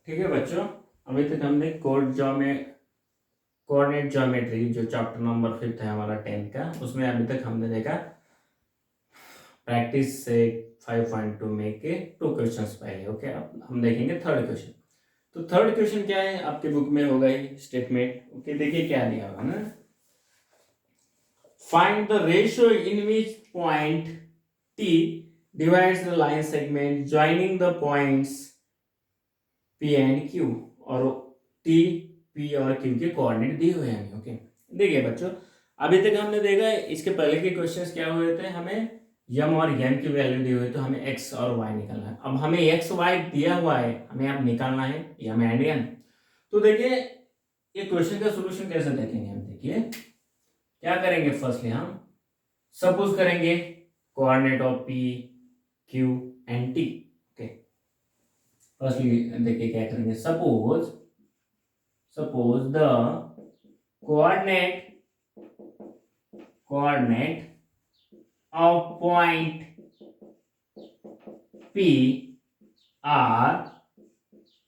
ठीक है बच्चों, अभी तक हमने कोऑर्डिनेट ज्योमेट्री जो चैप्टर नंबर 5 है हमारा 10 का, उसमें अभी तक हमने देखा प्रैक्टिस से 5.2 में के 2 क्वेश्चंस पहले। ओके, अब हम देखेंगे थर्ड क्वेश्चन। तो थर्ड क्वेश्चन क्या है, आपके बुक में होगा ही स्टेटमेंट। ओके, देखिए क्या दिया होगा ना, find the ratio in which point T divides the line segment joining the points P and Q, और टी पी और क्यू के कोऑर्डिनेट दिए हुए हैं। ओके, देखिए बच्चों, अभी तक हमने देखा इसके पहले के क्वेश्चंस क्या हुए थे, हमें यम और यन की वैल्यू दी हुई, तो हमें एक्स और वाई निकालना है। अब हमें एक्स वाई दिया हुआ है, हमें अब निकालना है यम एंड यन। तो देखिए ये क्वेश्चन का सोल्यूशन कैसे देखेंगे हम, देखिए क्या करेंगे। फर्स्टली हम सपोज करेंगे coordinate of P Q and T. Okay, firstly देखिए क्या करेंगे, suppose the coordinate of point P are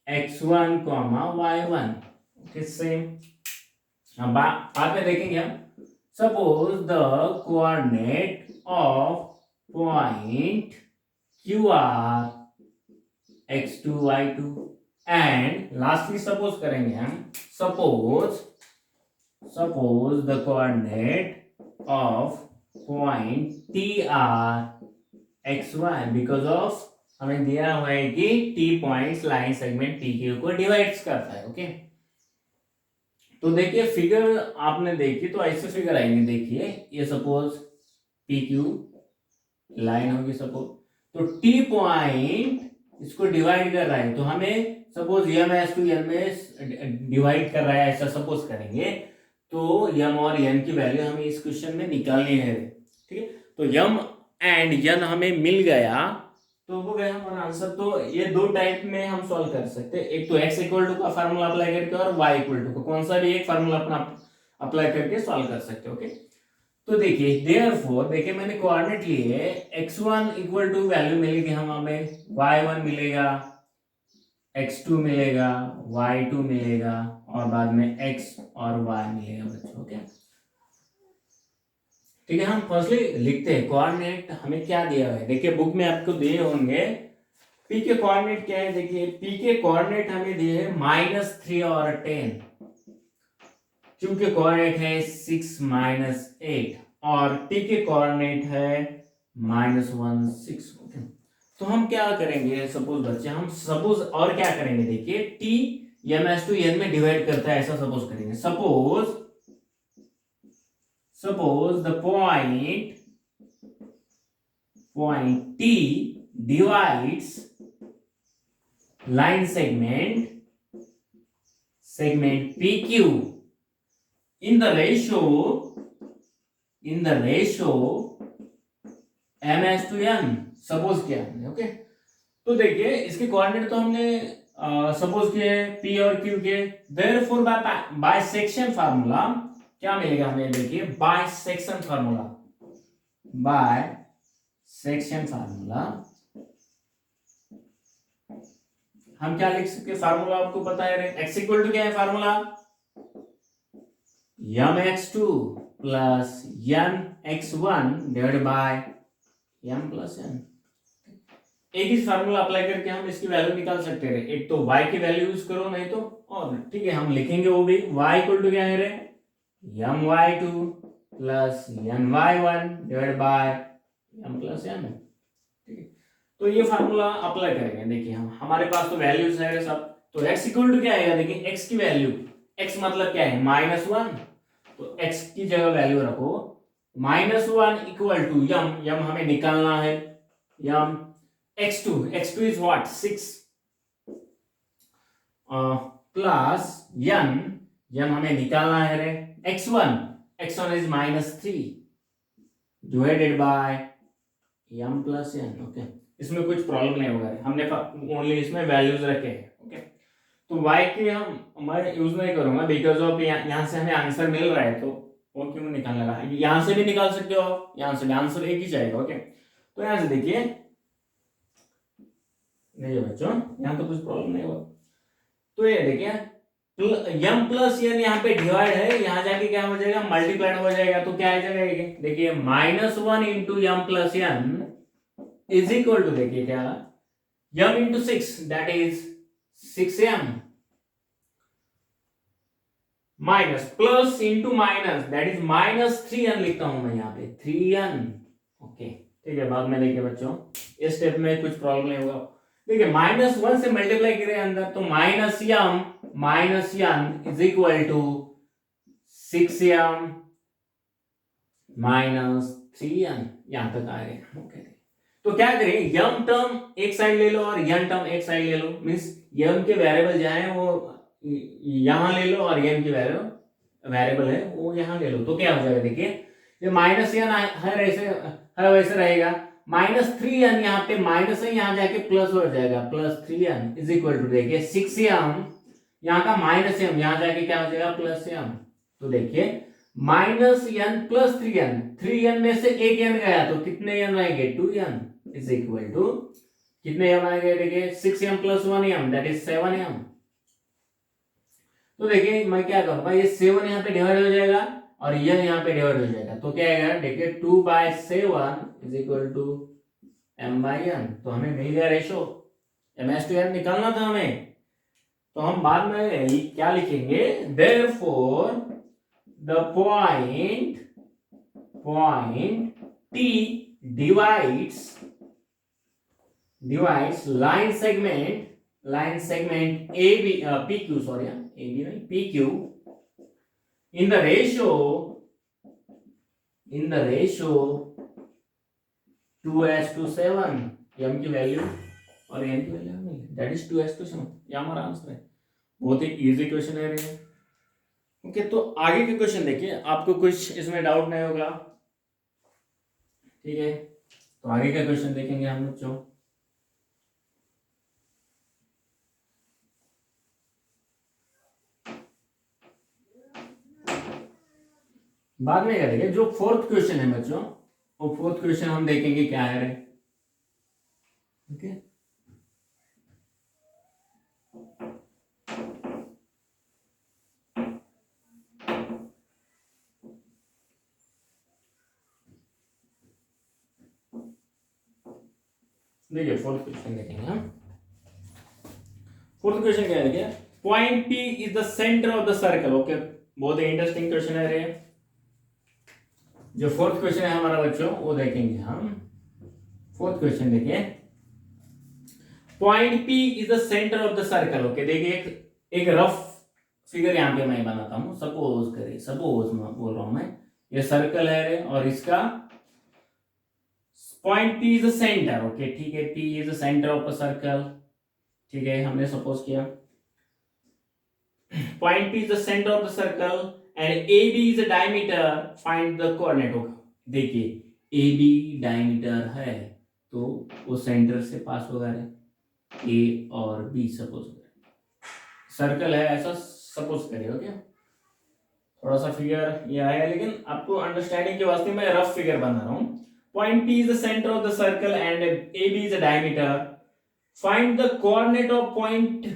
x1, y1। Okay, same. अब बाद में देखेंगे हम, suppose the coordinate of point Q are x2, y2, and lastly suppose करेंगे हम, suppose the coordinate of point T are xy, because of हमें दिया हुआ है कि T points line segment PQ को डिवाइड्स करता है। ओके, तो देखिए फिगर आपने देखी तो ऐसे फिगर आएंगे। देखिए ये सपोज PQ लाइन होगी सपोज, तो T पॉइंट इसको डिवाइड कर रहा है, तो हमें suppose m is to n में डिवाइड कर रहा है, ऐसा सपोज करेंगे। तो यम और यन की वैल्यू हमें इस क्वेश्चन में निकालनी है। ठीक है, तो यम एंड यन हमें मिल गया, तो हो गया हमारा आंसर। तो ये दो टाइप में हम सॉल्व कर सकते हैं, एक तो x इक्वल टू का फार्मूला अप्लाई करके, और y इक्वल टू का कौन सा भी एक फार्मूला अपना अप्लाई करके सॉल्व कर सकते हैं। ओके, तो देखिए देयरफॉर, देखिए मैंने कोऑर्डिनेट लिए, x1 इक्वल टू वैल्यू मिलेगी हमें y1 मिलेगा, x2 मिलेगा, y2 मिलेगा, और बाद में x और y मिलेगा बच्चों। ओके, ठीक है, हम फर्स्टली लिखते हैं कोऑर्डिनेट हमें क्या दिया है। देखिए बुक में आपको दिए होंगे p के कोऑर्डिनेट क्या है। देखिए p के कोऑर्डिनेट हमें दिए है -3 और 10, q के कोऑर्डिनेट है 6 -8, और t के कोऑर्डिनेट है -1 6। ओके, तो हम क्या करेंगे, सपोज बच्चे हम सपोज और क्या करेंगे, देखिए t m is to n में डिवाइड करता है, ऐसा सपोज करेंगे। Suppose the point t divides line segment PQ in the ratio ms to n, suppose किया हमने। ओके, तो देखिए इसके कोऑर्डिनेट तो हमने सपोज किए p और q के, देयरफॉर बाय सेक्शन फार्मूला क्या मिलेगा हमें, देखिए बाय सेक्शन फार्मूला हम क्या लिख सकते हैं, फार्मूला आपको पता है, x इक्वल टू क्या है formula, m x2 plus n x1 divide by m plus n. एक ही फार्मूला अप्लाई करके हम इसकी वैल्यू निकाल सकते हैं। एक तो y की वैल्यू यूज करो, नहीं तो और, ठीक है, हम लिखेंगे वो भी, y इक्वल टू क्या है रे, m y2 plus n y1 divide by m plus n. ठीक है, तो ये फार्मूला अप्लाई करेंगे। देखिए हम, हमारे पास तो वैल्यूज है सब, तो x इक्वल टू क्या आएगा, देखिए x की वैल्यू, x मतलब क्या है -1, तो x की जगह वैल्यू रखो -1 इक्वल टू यम हमें निकालना है, m x2 is what 6 plus n हमें निकालना है रे x1 is -3 divided by m plus n. Okay, इसमें कुछ प्रॉब्लम नहीं होगा, हमने ओनली इसमें वैल्यूज रखे हैं। ओके, तो y के मैं यूज नहीं करूंगा, बिकॉज ऑफ यहाँ से हमें आंसर मिल रहा है, तो वो क्यों निकालने लगा, यहां से भी निकाल सकते हो, यहां से भी आंसर एक ही जाएगा। ओके, तो यहां से देखिए, नहीं बच्चों यहाँ तो कुछ प्रॉब्लम नहीं होगा, तो ये देखिए m प्लस n यहाँ पे डिवाइड है, यहाँ जाके क्या हो जाएगा, मल्टीप्लाइड हो जाएगा। तो क्या आ जाएगा ये, देखिए -1 into m plus n is equal to, देखिए क्या, m into 6 that is 6m minus plus into minus that is -3n लिखता हूं मैं यहाँ पे 3n। ओके ठीक है, बाद में देखिए बच्चों इस स्टेप में कुछ प्रॉब्लम नहीं होगा। देखिए -1 से मल्टीप्लाई करें अंदर, तो -m is equal to 6m -3n, यहां तक आ गए। ओके तो क्या करें, m टर्म एक साइड ले लो और n टर्म एक साइड ले लो, मींस m के वेरिएबल जहां है वो यहां ले लो और n की वेरिएबल है वो यहां ले लो। तो क्या हो जाएगा, देखिए ये -n हर वैसे रहेगा, -3n यहाँ पे माइनस है, यहाँ जाके प्लस हो जाएगा, +3n इज इक्वल टू, देखिए 6m यहाँ का -m यहाँ जाके क्या हो जाएगा, +m। तो देखिए -n प्लस 3n में से एक n गया तो कितने n रहेंगे, 2n इज इक्वल टू कितने m आएंगे, देखिए 6m plus 1m that is 7m। तो देखिए मैं क्या करूंगा, ये 7 यहाँ पे डिवाइड हो जाएगा और ये यहाँ पे डिवाइड हो जाएगा। तो क्या आएगा, देखिए 2/7 इज इक्वल टू m/n। तो हमें मिल गया रेशो, m/n निकालना था हमें। तो हम बाद में क्या लिखेंगे, therefore the point T divides line segment AB PQ, sorry AB नहीं PQ in the ratio 2:7, m की वैल्यू और n की वैल्यू नहीं, दैट इज 2:7। ये हमारा आंसर है। बहुत ही इजी क्वेश्चन है ये। ओके तो आगे के क्वेश्चन देखिए, आपको कुछ इसमें डाउट नहीं होगा, ठीक है। तो आगे का क्वेश्चन देखेंगे हम बच्चों। बाद में क्या देखेंगे, जो फोर्थ क्वेश्चन है बच्चों, वो फोर्थ क्वेश्चन हम देखेंगे क्या है। ओके देखिए फोर्थ क्वेश्चन देखेंगे हम। फोर्थ क्वेश्चन क्या है, देखिए point P is the centre of the circle. Okay बहुत ही इंटरेस्टिंग क्वेश्चन है रे। जो फोर्थ क्वेश्चन है हमारा बच्चों वो देखेंगे हम। फोर्थ क्वेश्चन देखिए, point P is the centre of the circle. Okay देखिए एक रफ फिगर यहां पे मैं बनाता हूं। सपोज मैं बोल रहा हूं मैं, ये सर्कल है रे और इसका point P is the centre. Okay ठीक है, P is the centre of a circle, ठीक है हमने सपोज किया। Point P is the centre of the circle and AB is the diameter, find the coordinate. होगा देखिए AB डायमीटर है तो वो सेंटर से पास होगा रे, A और B सपोज करें, सर्कल है ऐसा सपोज करिए। ओके थोड़ा सा फिगर ये आया, लेकिन आपको अंडरस्टैंडिंग के वास्ते मैं रफ फिगर बना रहा हूं। Point P is the center of the circle and AB is the diameter. Find the coordinate of point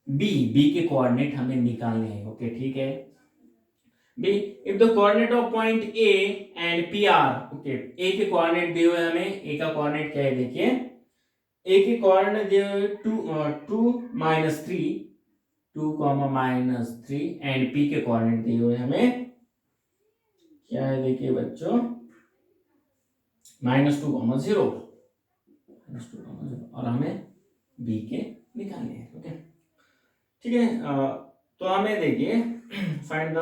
B. B के कोऑर्डिनेट हमें निकालने हैं। ओके ठीक है, B if the coordinate of point A and P are, okay A के coordinate दिए हुए हमें, A का कोऑर्डिनेट क्या है देखिए, A के कोऑर्डिनेट दिए हुए 2 -3 2, एंड P के कोऑर्डिनेट दिए हुए हमें क्या है देखिए बच्चों, -2, 0 और हमें B के निकालने हैं। ओके ठीक है, तो हमें देखिए find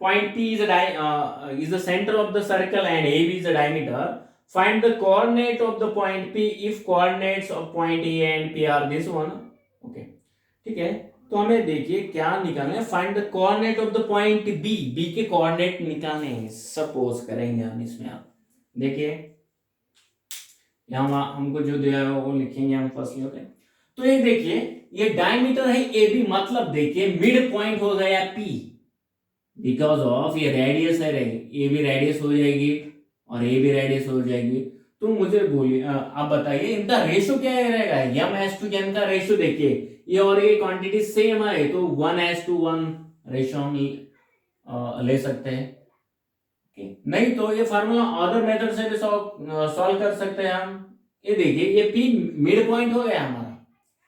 point P is the center of the circle and AB is the diameter. Find the coordinate of the point P if coordinates of point A and P are this one. Okay ठीक है, तो हमें देखिए क्या निकालना है, find the coordinate of the point B के coordinate निकालने हैं। सपोज करेंगे हम इसमें, आप देखिए यहाँ हमको जो दिया है वो लिखेंगे हम फर्स्ट। ओके तो ये देखिए ये डायमीटर है AB, मतलब देखिए मिड पॉइंट हो गया P, बिकॉज ऑफ ये रेडियस है, A भी रेडियस हो जाएगी और A भी रेडियस हो जाएगी। तो मुझे बोलिए, आप बताइए इनका रेशो क्या रहेगा। m/n का रेशो देखिए, ये और ये क्वांटिटी सेम है तो 1:1 रेशो हम ले सकते हैं। नहीं तो ये फार्मूला अदर मेथड से भी सॉल्व कर सकते हैं हम। ये देखिए ये p मिड पॉइंट हो गया हमारा,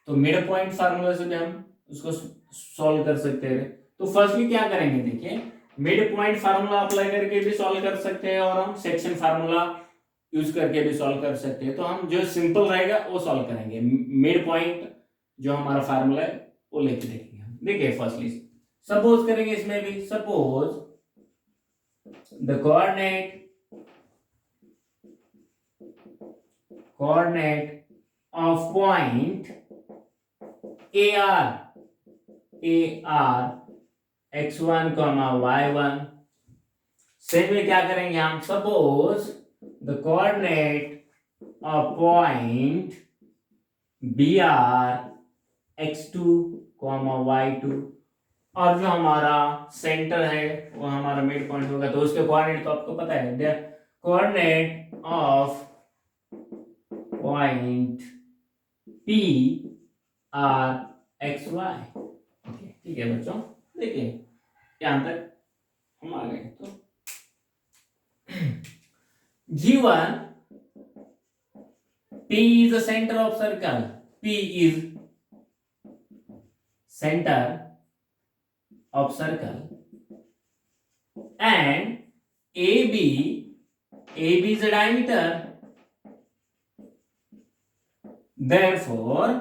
तो मिड पॉइंट फार्मूला से भी हम उसको सॉल्व कर सकते हैं। तो फर्स्टली क्या करेंगे, देखिए मिड पॉइंट फार्मूला अप्लाई करके भी सॉल्व कर सकते हैं और हम सेक्शन फार्मूला यूज करके भी सॉल्व कर सकते हैं। तो हम जो सिंपल रहेगा वो सॉल्व करेंगे, मिड पॉइंट जो हमारा फार्मूला है वो लेके देखेंगे हम। देखिए फर्स्टली सपोज करेंगे, इसमें भी suppose the coordinate of point AR x1 y1, same में क्या करेंगे हम, suppose the coordinate of point BR x2 y2, और जो हमारा सेंटर है वो हमारा मिड पॉइंट होगा, तो उसके कोऑर्डिनेट तो आपको पता है, the coordinate of point PR xy। Okay ठीक है बच्चों, देखिए यहां तक हम आ गए। तो given P is the center of circle, P is center of circle, and AB is the diameter, therefore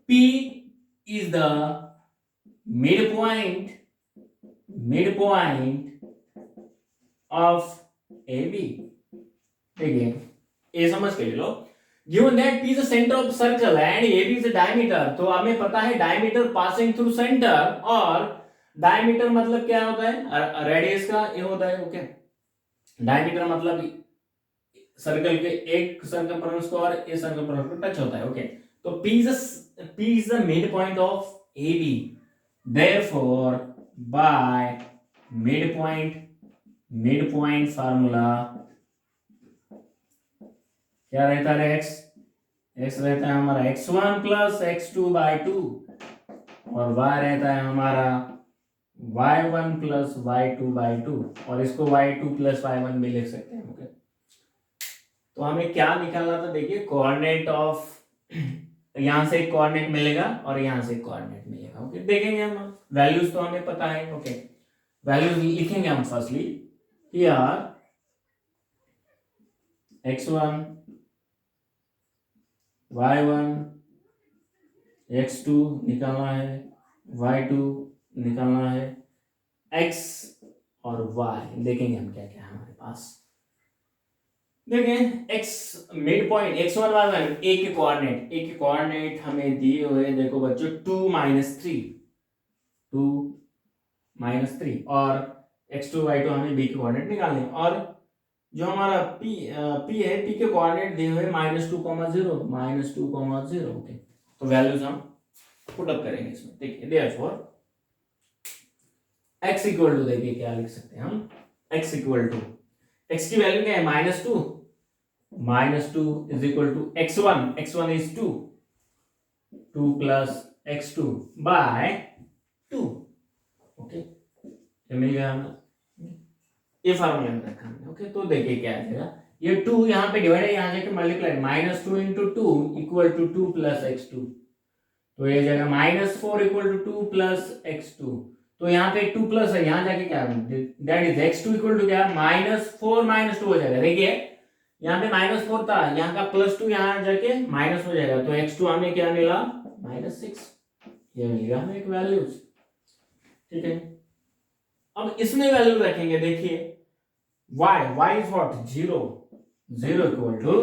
P is the midpoint of AB। देखिए ये समझ के ले लो, given that P is the center of circle and AB is the diameter, तो हमें पता है diameter passing through center, और diameter मतलब क्या होता है, रेडियस का ये होता है। ओके, diameter मतलब सर्कल के एक सर्कमफ्रेंस को और एक सर्कमफ्रेंस को टच होता है। ओके, तो P is the midpoint of AB, therefore by midpoint formula क्या रहता है, x रहता है हमारा x1 प्लस x2/2, और y रहता है हमारा y1 प्लस y2/2, और इसको y2 प्लस y1 भी लिख सकते हैं। ओके, तो हमें क्या निकालना था, देखिए कोऑर्डिनेट ऑफ, यहां से एक कोऑर्डिनेट मिलेगा और यहां से एक कोऑर्डिनेट मिलेगा। ओके, देखेंगे हम, वैल्यूज तो हमें पता है। ओके, वैल्यूज लिखेंगे हम firstly, here x1 y1 x2 निकालना है, y2 निकालना है, x और y देखेंगे हम क्या क्या है हमारे पास। देखें x mid point x1 y1 a के कोऑर्डिनेट हमें दिए हुए, देखो बच्चों 2 - 3 और x2 y2 हमें b के कोऑर्डिनेट निकालने, और जो हमारा p है, p के कोऑर्डिनेट दिए हुए -2,0 ओके, तो वैल्यूज हम पुट अप करेंगे इसमें। देखिए देयरफॉर x इक्वल टू, देखिए क्या लिख सकते हैं हम, x इक्वल टू, x की वैल्यू क्या है -2 is equal to x1 is 2 plus x2 by 2। Okay, ये मिल गया हमें, ये फार्मूला में रखा हमने। ओके, तो देखिए क्या आ जाएगा, ये 2 यहाँ पे डिवाइड है, यहाँ जाके multiply, -2 × 2 equal to 2 plus x2, तो ये जाएगा -4 इक्वल टू 2 प्लस x2, तो यहाँ पे 2 प्लस है, यहाँ जाके क्या, that is x2 equal to क्या, -4 - 2 हो जाएगा। देखिए यहाँ पे -4 था, यहाँ का +2 यहाँ जाके माइनस हो जाएगा, तो x2 हमें क्या मिला, -6, ये मिलेगा हमें एक वैल्यूज। ठीक है, अब इसमें वैल्यू रखेंगे, देखिए y is what, 0 equal to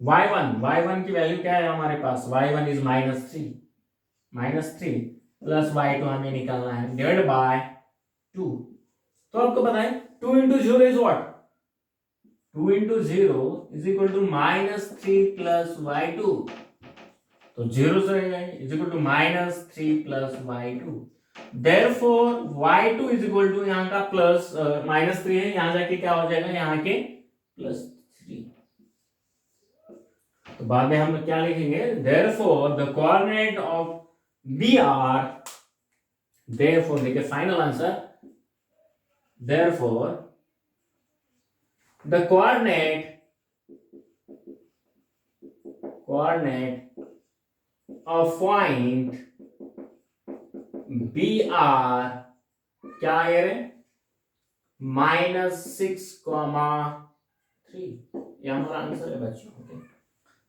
y1 की वैल्यू क्या है हमारे पास, y1 इज -3 प्लस y2 हमें निकालना है, डिवाइड बाय 2। तो आपको पता है 2 × 0 is what, 2 × 0 is equal to -3 plus y2, तो 0 से is equal to -3 plus y2, therefore y2 is equal to यहाँ का प्लस -3 है, यहाँ जाके क्या हो जाएगा, यहाँ के +3। तो बाद में हम क्या लिखेंगे, therefore the coordinate of B R, therefore देखिए final answer, therefore the coordinate of point B R क्या है रे, -6,3। ये हमारा आंसर है बच्चों।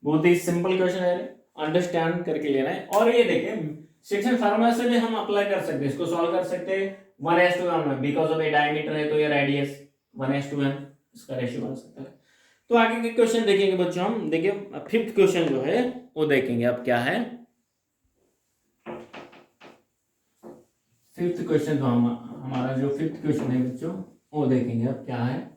बहुत ही सिंपल क्वेश्चन है, अंडरस्टैंड करके लेना है। और ये देखिए सेक्शन फार्मूला से भी हम अप्लाई कर सकते हैं, इसको सॉल्व कर सकते हैं 1:1 में, बिकॉज ऑफ ए डायमीटर है तो ये रेडियस 1:1 इसका रेशियो बन सकता है। तो आगे के क्वेश्चन देखेंगे बच्चों हम। देखिए 5th क्वेश्चन जो है वो देखेंगे अब क्या है। 5th क्वेश्चन तो हमारा जो 5th क्वेश्चन है बच्चों वो देखेंगे अब क्या है।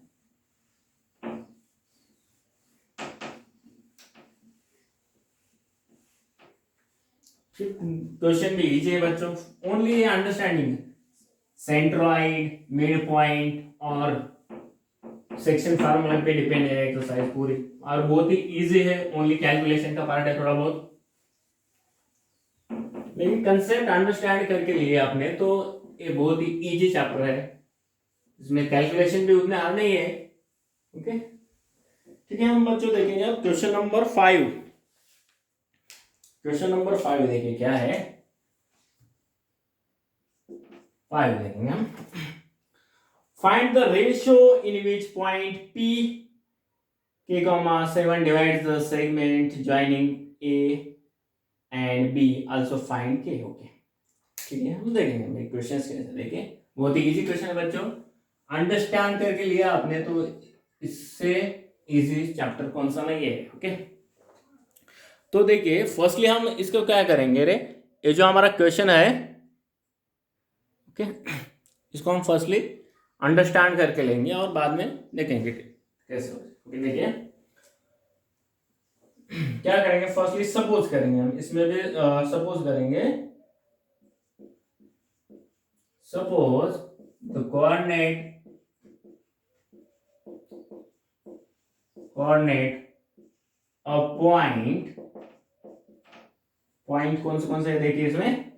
क्वेश्चन भी इजी है बच्चों, only understanding centroid, mid point और सेक्शन फार्मूला पे डिपेंड है एक्सरसाइज पूरी, और बहुत ही इजी है, ओनली कैलकुलेशन का पार्ट है थोड़ा बहुत, लेकिन कंसेप्ट अंडरस्टैंड करके लिए आपने तो ये बहुत ही इजी चैप्टर है, इसमें कैलकुलेशन भी उतने हार्ड नहीं है। ओके ठीक है, हम बच्चों देखेंगे अब क्वेश्चन नंबर 5। क्वेश्चन नंबर 5 देखिए क्या है, 5 देखेंगे हम। Find the ratio in which point P K, 7 divides the segment joining A and B, also find K। Okay ठीक है, हम देखेंगे क्वेश्चन कैसे। देखिए बहुत ही इजी क्वेश्चन है बच्चों, अंडरस्टैंड करके लिया आपने तो इससे इजी चैप्टर कौन सा नहीं है। ओके तो देखिए फर्स्टली हम इसको क्या करेंगे रे, ये जो हमारा क्वेश्चन है ओके इसको हम फर्स्टली अंडरस्टैंड करके लेंगे और बाद में देखेंगे कैसे हो। ओके देखिए क्या करेंगे, फर्स्टली सपोज करेंगे हम, इसमें भी सपोज करेंगे, suppose the coordinate of point कौन से है देखिए इसमें,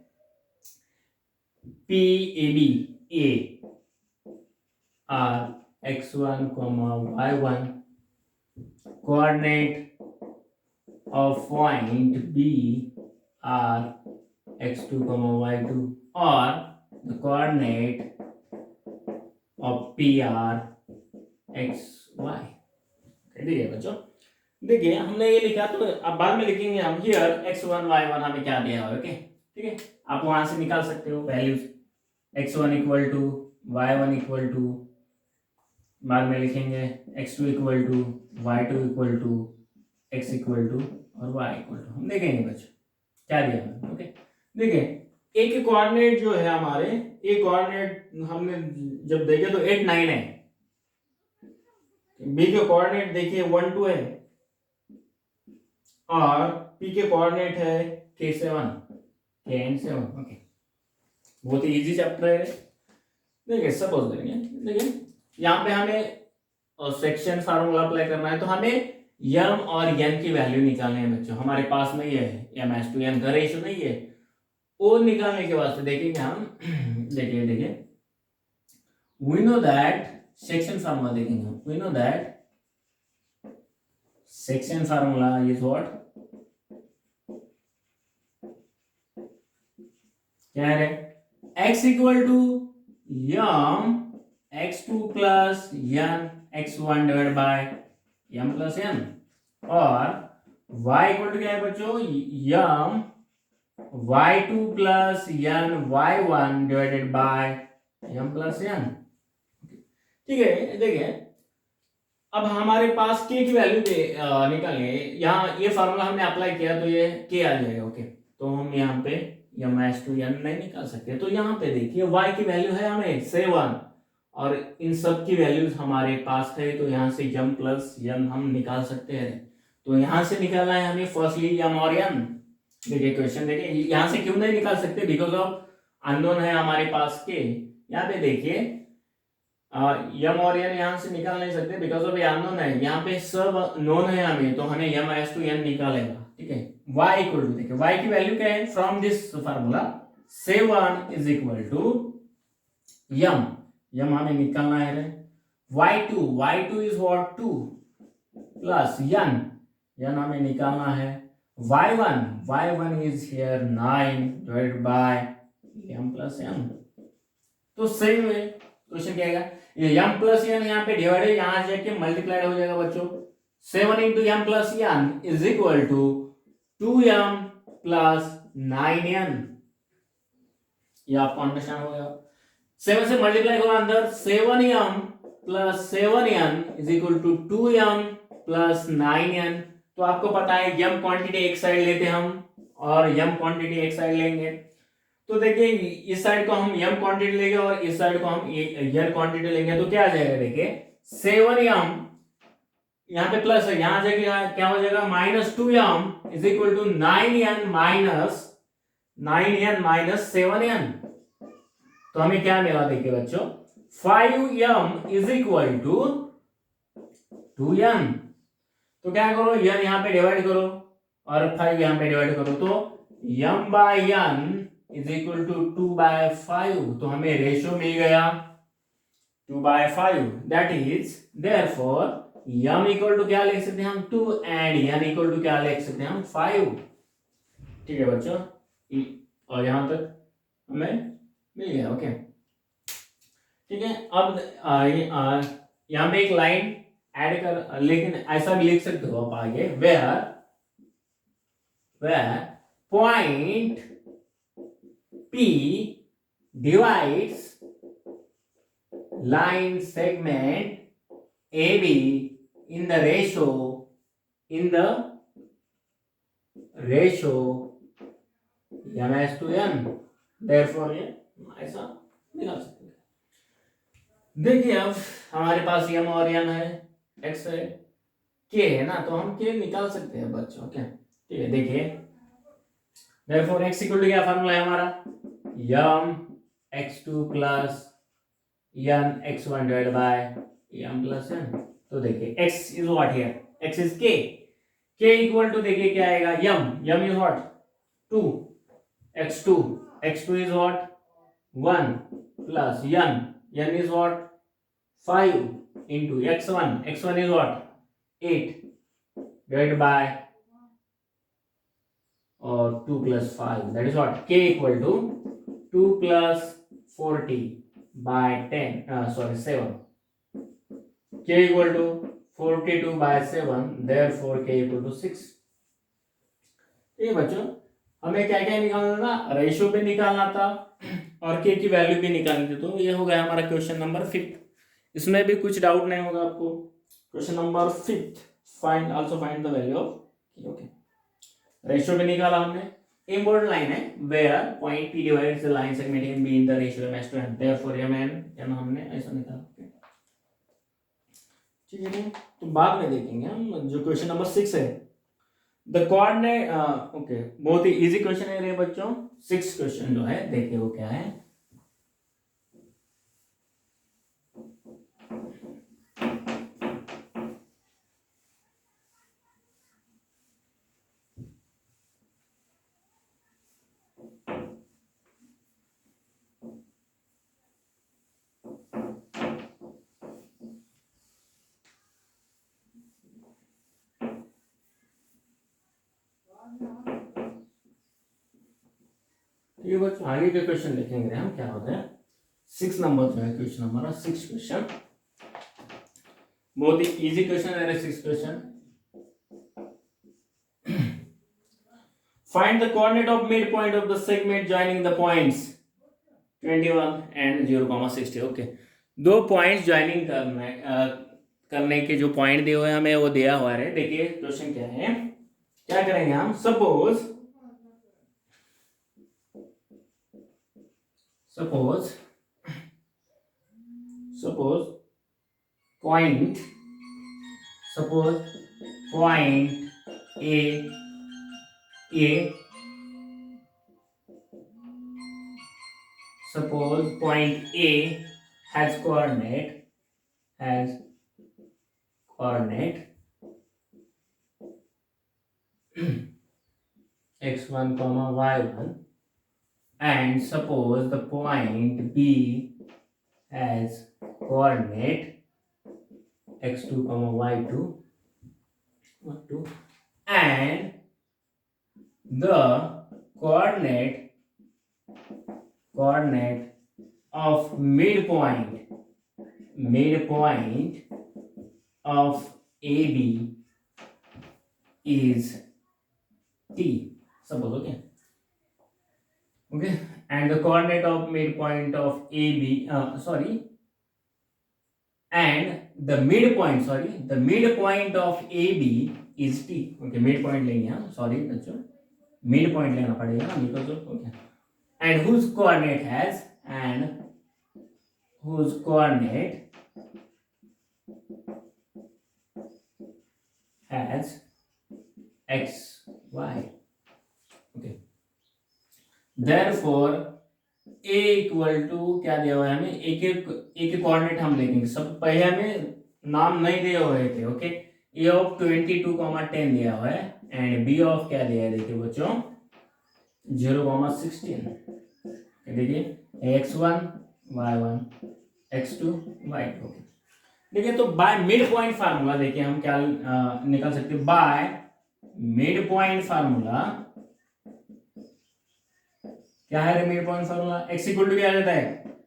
P A B A are x1, y1, coordinate of point B are x2, y2, or the coordinate of P are x, y। ठीक है बच्चों, देखिए हमने ये लिखा तो अब बाद में लिखेंगे हम हियर x1 y1 हमें क्या दिया है। ओके ठीक है, आप वहां से निकाल सकते हो values, x1 equal to y1 equal to, बाद में लिखेंगे x2 equal to y2 equal to x equal to और y इक्वल टू। हम देखेंगे बच्चों क्या दिया है। ओके देखिए ए के कोऑर्डिनेट जो है हमारे, ए कोऑर्डिनेट हमने जब देखे तो 8 9 है, बी के कोऑर्डिनेट देखिए 1 2 है, और पी के कोऑर्डिनेट है k7 kn7। ओके बहुत ही इजी चैप्टर है। देखिए सपोज करेंगे, देखिए यहाँ पे हमें सेक्शन फार्मूला अप्लाई करना है, तो हमें m और n की वैल्यू निकालनी है बच्चों। हमारे पास में ये है m/n का रेशियो नहीं है, वो निकालने के वास्ते देखेंगे हम देखिए we know that section formula देखेंगे, we know that section formula is what, क्या है x equal to m x2 plus n x1 divide by m plus n, और y इक्वल टू क्या है बच्चों, m y2 plus n y1 divided by m plus n। ठीक है देखिए अब हमारे पास k की वैल्यू निकालेंगे, यहाँ ये फार्मूला हमने अप्लाई किया तो ये k आ जाएगा। ओके तो हम यहाँ पे m/n नहीं निकाल सकते, तो यहाँ पे देखिए y की वैल्यू है हमें 7 और इन सब की वैल्यूज हमारे पास है, तो यहाँ से m प्लस n हम निकाल सकते हैं। तो यहाँ से निकालना है हमें फर्स्टली m और n। देखिए क्वेश्चन देखिए यहाँ से क्यों नहीं निकाल सकते, बिकॉज ऑफ अननोन है हमारे पास के, यहाँ पे देखिए यम और एन यहाँ से निकाल नहीं सकते बिकॉज ऑफ ये अननोन है, यहाँ पे सब नोन है हमें, तो हमें यम एस टू एन निकालेगा, ठीक है। y इक्वल टू, देखिए y की वैल्यू क्या है from this formula, 7 is equal to m, m हमें निकालना है रे, y2 is what 2 plus n, n हमें निकालना है, y1 is here 9 divided by m plus n। तो सेम है, क्वेश्चन क्या आएगा, ये m प्लस n यहाँ पे डिवाइडेड यहाँ जाके मल्टीप्लाइड हो जाएगा बच्चों, 7 into m plus n is equal to 2m plus 9n। ये आपको अंडरस्टैंड हो गया, 7 से मल्टीप्लाई करो अंदर, 7m plus 7n is equal to 2m plus 9n। तो आपको पता है m क्वांटिटी एक साइड लेते हम और m क्वांटिटी एक साइड लेंगे, तो देखिए इस साइड को हम m क्वांटिटी लेंगे और इस साइड को हम n क्वांटिटी लेंगे, तो क्या आ जाएगा, देखिए 7m यहाँ पे प्लस है, यहाँ जाके क्या हो जाएगा minus 2m is equal to 9n minus 7n। तो हमें क्या मिला, देखिए बच्चों 5m is equal to 2n। तो क्या करो, n यहाँ पे डिवाइड करो और 5 यहाँ पे डिवाइड करो, तो m by n is equal to 2/5। तो हमें रेशियो मिल गया 2/5, that is therefore m equal to क्या लिख सकते हैं हम 2 एंड n इक्वल टू क्या लिख सकते हैं हम 5। ठीक है बच्चों, और यहां तक हमें मिल गया, ओके ठीक है। अब यहाँ पे एक लाइन ऐड कर, लेकिन ऐसा भी लिख सकते हो आप आगे, where point P divides line segment AB in the ratio m/n, therefore ये ऐसा निकाल सकते हैं। देखिए अब हमारे पास m और n है, x है, k है ना, तो हम k निकाल सकते हैं बच्चों, क्या ठीक है। देखिए therefore x इक्वल टू क्या फार्मूला है हमारा, m x2 plus n x1 divide by m plus n। तो देखिए x is what here, x is k equal to, देखिए क्या आएगा m is what 2, x2 is what 1 plus n is what 5 into x1 is what 8 divide by और 2 plus 5, that is what k equal to 2 plus 40 by 7, k equal to 42 by 7, therefore k equal to 6। ठीक है बच्चों, हमें क्या क्या निकालना था, ratio पे निकालना था और k की वैल्यू भी निकालनी थी। तो ये हो गया हमारा क्वेश्चन नंबर 5। इसमें भी कुछ डाउट नहीं होगा आपको। Question number 5, find the value of k, okay. Ratio पे निकाला हमने, इम्पोर्टेंट लाइन है, where point P divides the line segment AB in the ratio m/n, therefore m हमने ऐसा निकाला, ठीक है। तो बाद में देखेंगे हम जो क्वेश्चन नंबर 6 है, द कोऑर्डिनेट, ओके बहुत ही इजी क्वेश्चन है रे बच्चों। 6 क्वेश्चन जो है देखिए वो क्या है, ये बच्चों आगे के क्वेश्चन देखेंगे हम क्या होता है। 6 नंबर जो है क्वेश्चन हमारा 6 क्वेश्चन, बहुत ही इजी क्वेश्चन है 6 question. Find the coordinate of mid point of the segment joining the points 21 and 0,60, okay. दो पॉइंट्स ज्वाइनिंग करने के जो पॉइंट दिए हुए हैं हमें वो दिया हुआ है। देखिए क्वेश्चन क्या है, क्या करेंगे हम, suppose point A suppose point A has coordinate x1 comma y1, and suppose the point B has coordinate x2 comma y2, and the coordinate of midpoint of AB is T. Suppose, okay, and the coordinate of midpoint of AB, and the midpoint of AB is T. Okay, midpoint लेंगे हम, sorry बच्चों, midpoint लेना पड़ेगा ना, because of, okay, and whose coordinate has x, y. Okay. Therefore, a equal to क्या दिया हुआ है हमें, एक कोऑर्डिनेट हम लेंगे। सब पहले हमें नाम नहीं दिए हुए थे। ओके, a ऑफ 22,10 दिया हुआ है, एंड b ऑफ क्या दिया है, देखिए बच्चों 0,16। देखिए x1 y1 x2 y2। देखिए तो बाय मिड पॉइंट फार्मूला देखिए हम क्या निकाल सकते हैं। बाय मिड पॉइंट फार्मूला क्या है, mid point formula x equal to क्या आ जाता है,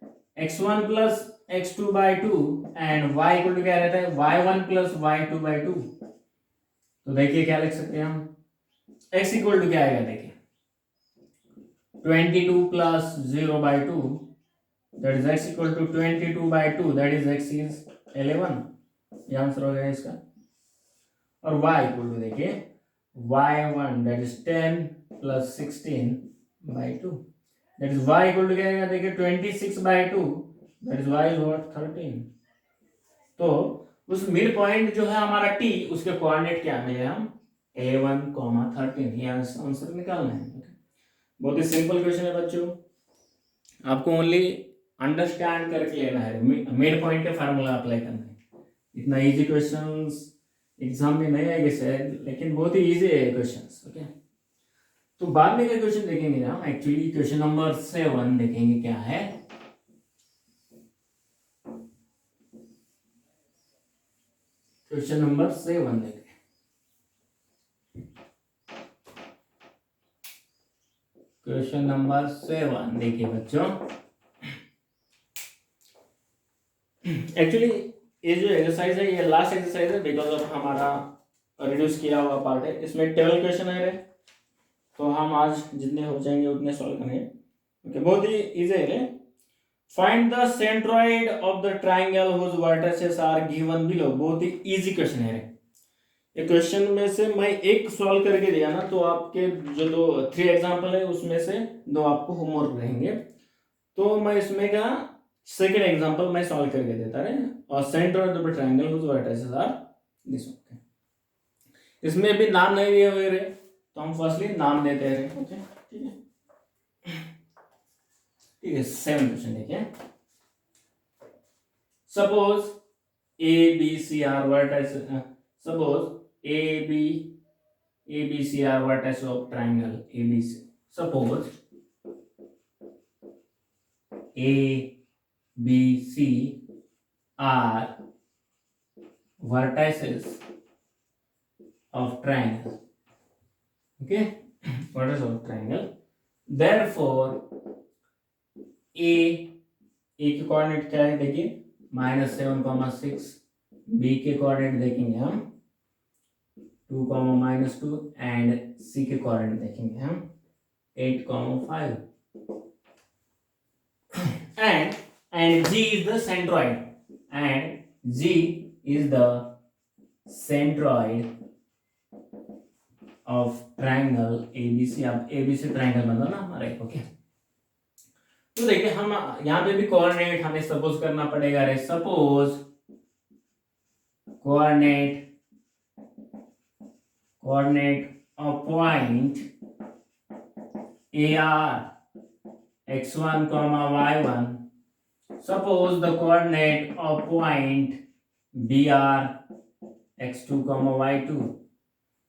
x1 plus x2 by 2, and y equal to क्या आ जाता है, y1 प्लस y2 बाई 2। तो देखिए क्या लिख सकते हैं हम, x इक्वल टू क्या आएगा, देखिए 22 plus 0 by 2, that is x equal to 22 by 2, that is x is 11। ये आंसर हो गया इसका। और y इक्वल टू देखिए y1 that is 10 plus 16 by 2, that is y equal to क्या आएगा, देखिए 26 by 2, that is y is what 13। तो उस मिड पॉइंट जो है हमारा t, उसके कोऑर्डिनेट क्या है हम a1, 13, ये आंसर निकालना है। बहुत ही सिंपल क्वेश्चन है बच्चों, आपको ओनली अंडरस्टैंड करके लेना है, मिड पॉइंट के फार्मूला अप्लाई करना है। इतना इजी क्वेश्चंस एग्जाम में नहीं आएंगे शायद, लेकिन बहुत ही इजी है क्वेश्चंस। ओके, तो बाद में क्या क्वेश्चन देखेंगे हम, एक्चुअली क्वेश्चन नंबर 7 देखेंगे क्या है। क्वेश्चन नंबर 7 देखेंगे। क्वेश्चन नंबर 7 देखिए बच्चों, एक्चुअली ये जो एक्सरसाइज है ये लास्ट एक्सरसाइज है, बिकॉज ऑफ हमारा रिड्यूस किया हुआ पार्ट है। इसमें 12 क्वेश्चन है, तो हम आज जितने हो जाएंगे उतने सॉल्व करेंगे। ओके, बहुत ही इजी है। Find the centroid of the triangle whose vertices are given below. बहुत ही इजी क्वेश्चन है ये। क्वेश्चन में से मैं एक सॉल्व करके दिया ना, तो आपके जो 3 एग्जांपल है उसमें से 2 आपको होमवर्क रहेंगे। तो मैं इसमें का सेकंड एग्जांपल मैं सॉल्व करके देता है, और centre of the triangle whose vertices are this. Okay, इसमें भी नाम नहीं दिए हुए रहे, तो हम फर्स्टली नाम देते रहे। ओके, ठीक है, ठीक है। 7 क्वेश्चन देखिए। Suppose A B C are vertices, suppose A B C are vertices of triangle ABC. Suppose A B C are vertices of triangle. Okay, vertices of triangle. Therefore A के coordinate क्या है, देखिए -7,6। B के coordinate देखेंगे हम 2, -2, and C के coordinate देखेंगे हम 8,5, and G is the centroid, and G is the centroid of triangle ABC। अब ABC ट्रायंगल बना ना हमारे। ओके, तो देखिए हम यहाँ पे भी कोऑर्डिनेट हमें सपोज करना पड़ेगा। रे suppose coordinate of point AR x1 comma y1. Suppose the coordinate of point B are x2 comma y2.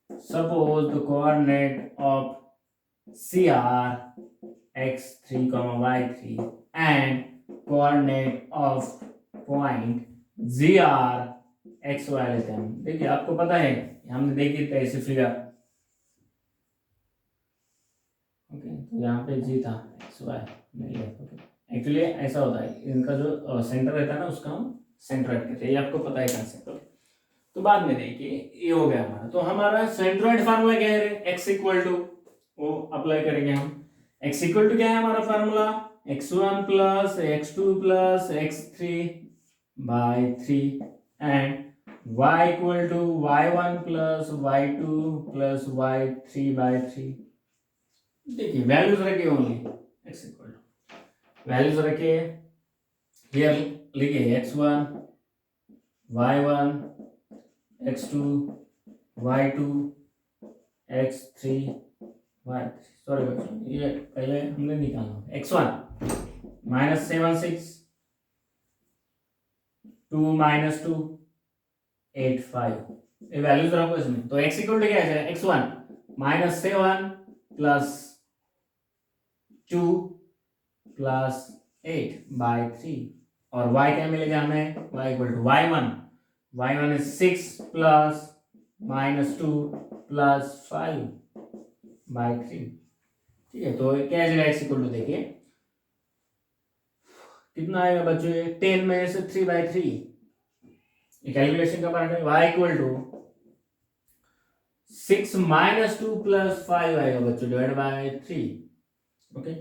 Suppose the coordinate of C are x3 comma y3 and coordinate of point G are x y लेते हैं. देखिए आपको पता है हमने देखी था ऐसे फिगर. ओके तो यहाँ पे जी था एक्स वाई नहीं है. ओके एक्चुअली ऐसा होता है इनका जो सेंटर रहता है ना उसका हम सेंट्रोइड कहते हैं. ये आपको पता है कंसेप्ट. तो बाद में देखिए ये हो गया हमारा. तो हमारा सेंट्रोइड फार्मूला क्या है एक्स इक्वल टू वो अप्लाई करेंगे हम. एक्स इक्वल टू क्या है हमारा formula x1 plus x2 plus x3 by 3 and y equal to y1 plus y2 plus y3 by 3. देखिए वैल्यूज रखिए only x equal to values रखिए हियर लिखिए x1 y1 x2 y2 x3 y3. Sorry बच्चों ये पहले हमने निकाला x1 minus 76 2 minus 2 8 5 ये वैल्यूज रखो इसमें. तो x इक्वल टू क्या है x1 minus 7 plus 2 plus 8 bye 3 और y क्या मिलेगा हमें y equal to y1 is 6 plus minus 2 plus 5 by 3. ठीक है तो क्या आ जाएगा x इक्वल टू देखिए कितना आएगा बच्चों ये 10 में से 3 बाय 3 ये कैलकुलेशन का पार्ट है. y equal to 6 minus 2 plus 5 आएगा बच्चों divide by 3. Okay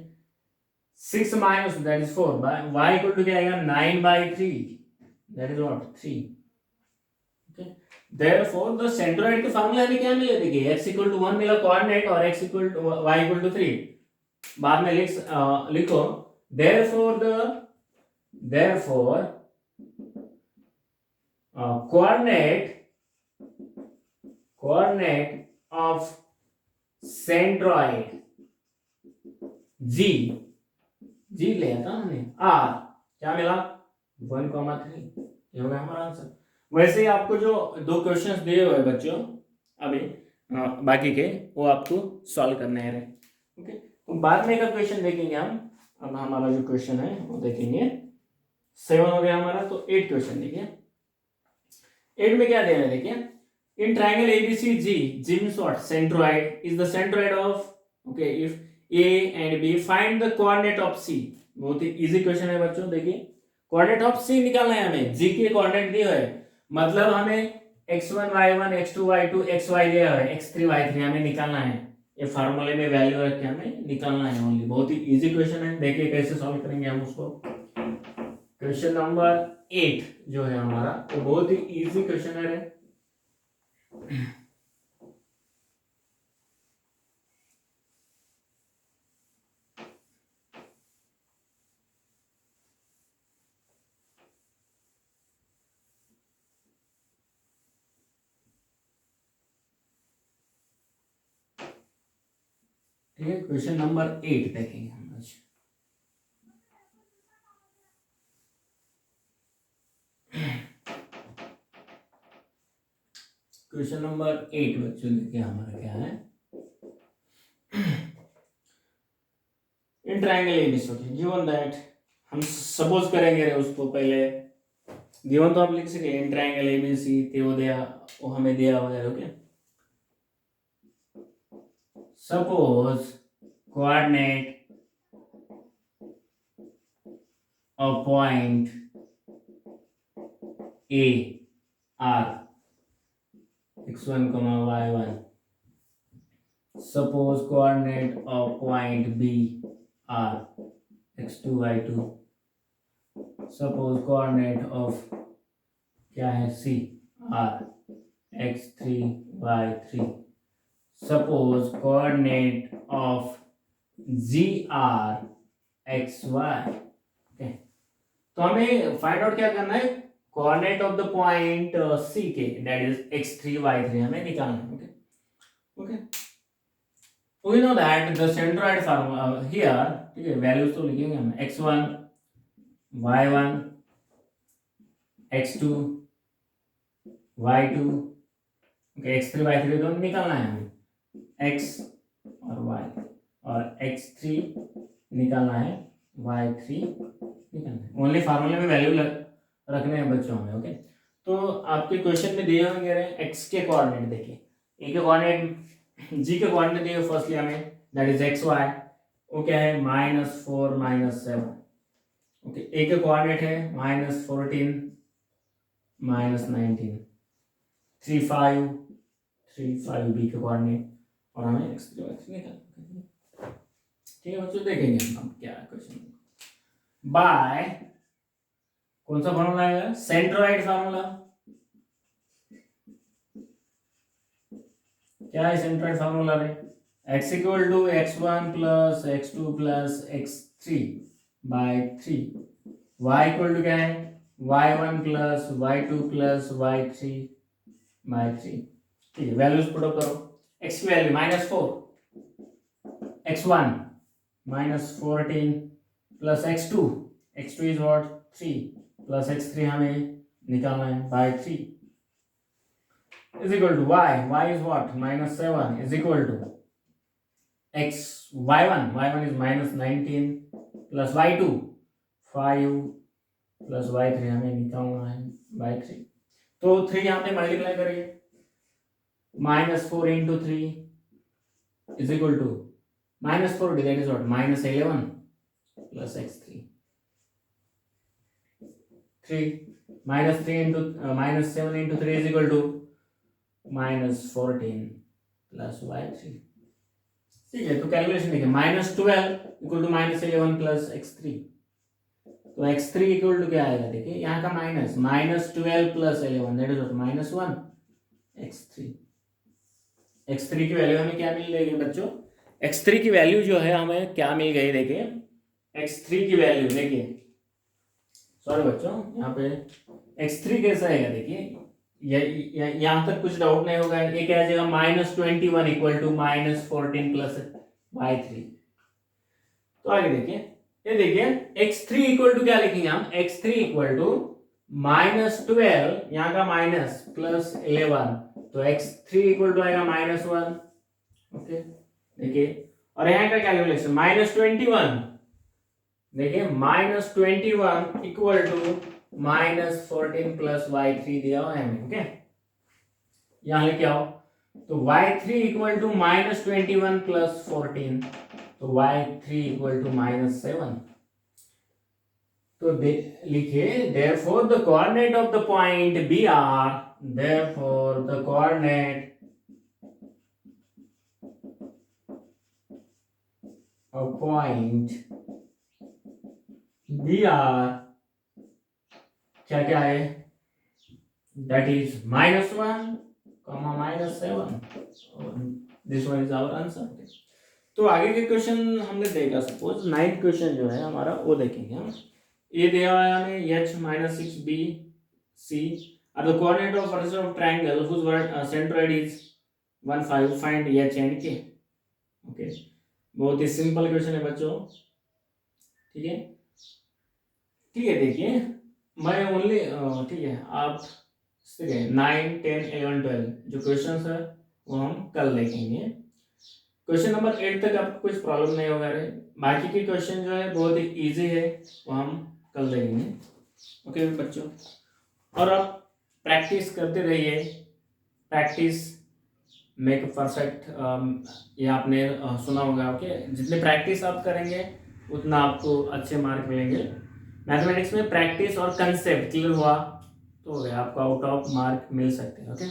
6 minus that is 4 by y equal to क्या आएगा 9 by 3 that is what 3. Okay therefore the centroid के फार्मूला हमें क्या मिले देखिए x इक्वल टू 1 मिला कोऑर्डिनेट और x equal to y equal to 3. बाद में लिखो therefore coordinate of centroid g लिया था हमने r क्या मिला 1,3. ये हो गया हमारा आंसर. वैसे ही आपको जो दो क्वेश्चंस दिए हुए बच्चों अभी बाकी के वो आपको सॉल्व करने हैं. ओके तो बाद में का क्वेश्चन देखेंगे हम. अब हमारा जो क्वेश्चन है वो देखेंगे 7 हो गया हमारा. तो 8 क्वेश्चन देखिए 8 में क्या दे रहे हैं देखिए in triangle ABCG G means what centroid is the centroid of okay if A and B find the coordinate of C. बहुत ही इजी क्वेश्चन है बच्चों. देखिए कोऑर्डिनेट ऑफ C निकालना है हमें. G के कोऑर्डिनेट दिए हुए मतलब हमें x1 y1 x2 y2 xy दिया है x3 y3 हमें निकालना है. ये फार्मूले में वैल्यू रख के हमें निकालना है ओनली. बहुत ही इजी क्वेश्चन है. देखिए कैसे सॉल्व करेंगे हम उसको. क्वेश्चन नंबर 8 जो है हमारा वो बहुत ही इजी क्वेश्चन है. ठीक है क्वेश्चन नंबर 8 देखेंगे हम आज. क्वेश्चन नंबर 8 बच्चों देखिए हमारा क्या है in triangle ABC given that हम सपोज करेंगे उसको पहले गिवन तो आप लिख सके इन ट्रायंगल एबीसी वो दिया वो हमें दिया वगैरह. Okay suppose coordinate of point A are x1 comma y1. Suppose coordinate of point B are x2 y2. Suppose coordinate of क्या है C are x3 y3. Suppose coordinate of G are xy. Okay. तो हमें find out क्या करना है coordinate of the point C के that is x3 y3 हमें निकालना है. Okay we know that the centroid formula here, ठीक है, वैल्यूज तो लिखेंगे हम x1 y1 x2 y2, okay, x3 y3 दोनों निकालना है हमें, x और y, और x3 निकालना है, y3 निकालना है। ओनली फार्मूले में वैल्यू रखने हैं बच्चों हमें, ओके। तो आपके क्वेश्चन में दिए होंगे x के कोऑर्डिनेट, देखिए a के कोऑर्डिनेट, g के कोऑर्डिनेट दिए फर्स्टली हमें, दैट इज x y, वो क्या है -4 -7, ओके। a के कोऑर्डिनेट है -14 -19, 3 5 3 5 b के कोऑर्डिनेट, और हमें x3 y3 निकालना, ठीक है बच्चों। देखेंगे हम क्या क्वेश्चन, बाय कौन सा फॉर्मूला है, सेंट्रोइड फार्मूला। क्या है सेंट्रोइड फार्मूला रे, x equal to x1 plus x2 plus x3 by 3, y equal to क्या है y1 plus y2 plus y3 by 3, ठीक है। वैल्यूज पुट अप करो, x की value -4, x1 -14 plus x2 is what 3 plus x3 हमें निकालना है bye 3 is equal to y is what -7 is equal to x y1 is -19 plus y2 5 plus y3 हमें निकालना है बाय 3। तो 3 यहाँ पे मल्टीप्लाई करिए, -4 into 3 is equal to -40, that is what -11 plus x3, 3 -3 into -7 into 3 is equal to -14 plus y3, ठीक है। तो कैलकुलेशन देखिए, -12 इक्वल टू -11 प्लस x3, तो x3 इक्वल टू क्या आएगा, देखिए यहाँ का -12 प्लस 11, दैट इज -1 x3 की वैल्यू हमें क्या मिल जाएगी बच्चों, x3 की वैल्यू जो है हमें क्या मिल गई, देखिए x3 की वैल्यू, देखिए सॉरी बच्चों, यहाँ पे x3 कैसा आएगा, देखिए यहाँ तक कुछ डाउट नहीं होगा, ये क्या आ जाएगा -21 इक्वल टू -14 प्लस y3। तो आगे देखिए, ये देखिए x3 इक्वल टू क्या लिखेंगे हम, x3 इक्वल टू -12, यहाँ का माइनस प्लस 11, तो x3 इक्वल टू आएगा -1, ओके। देखिए और यहाँ का कैलकुलेशन -21, देखिए -21 इक्वल टू -14 प्लस y3 दिया हुआ है हमें, ओके। यहाँ लेके आओ, तो y3 इक्वल टू -21 प्लस 14, तो y3 इक्वल टू -7। तो लिखिए therefore the coordinate of the point B are, therefore the coordinate of point B are क्या क्या है, that is -1, -7, this one is our answer। तो आगे के क्वेश्चन हमने देखा, सपोज 9th क्वेश्चन जो है हमारा वो देखेंगे हम। ये दिया हुआ है हमें h -6b c are the coordinate of vertices of triangle whose centroid is 1 5, find h and k, okay. बहुत ही सिंपल क्वेश्चन है बच्चों, ठीक है, ठीक है। देखिए मैं ओनली, ठीक है, आप 9 10 11 12 जो क्वेश्चन है वो हम कल देखेंगे। क्वेश्चन नंबर 8 तक आपको कुछ प्रॉब्लम नहीं होगा रे, बाकी के क्वेश्चन जो है बहुत ही इजी है, वो हम कल देखेंगे, ओके बच्चों। और आप प्रैक्टिस करते रहिए, प्रैक्टिस मेक परफेक्ट, ये आपने सुना होगा, ओके। जितने प्रैक्टिस आप करेंगे उतना आपको अच्छे मार्क मिलेंगे मैथमेटिक्स में। प्रैक्टिस और कंसेप्ट क्लियर हुआ तो आपको आउट ऑफ मार्क मिल सकते हैं, ओके।